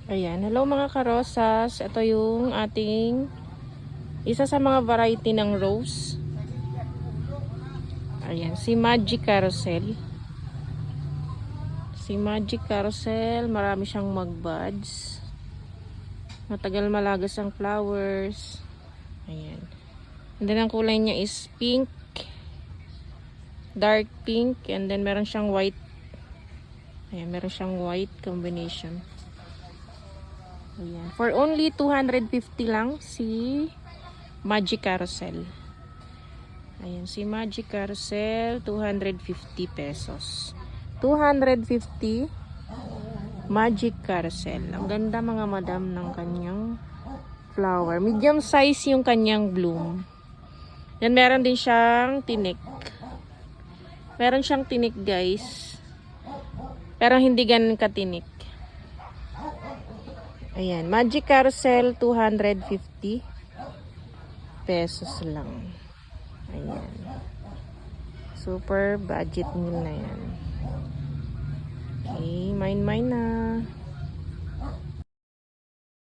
Ayan, hello mga karosas. Ito yung ating isa sa mga variety ng rose. Ayan, si Magic Carousel. Si Magic Carousel, marami siyang magbuds. Matagal malagas ang flowers. Ayan. And then ang kulay niya is pink, dark pink, and then meron siyang white. Ayan, meron siyang white combination. Ayan. For only 250 lang si Magic Carousel. Ayan, si Magic Carousel, 250 pesos. 250 Magic Carousel. Ang ganda mga madam ng kanyang flower. Medium size yung kanyang bloom. Then meron din siyang tinik. Meron siyang tinik guys. Pero hindi ganun katinik. Ayan, Magic Carousel, 250 pesos lang. Ayan. Super budget meal na yan. Okay, mine na.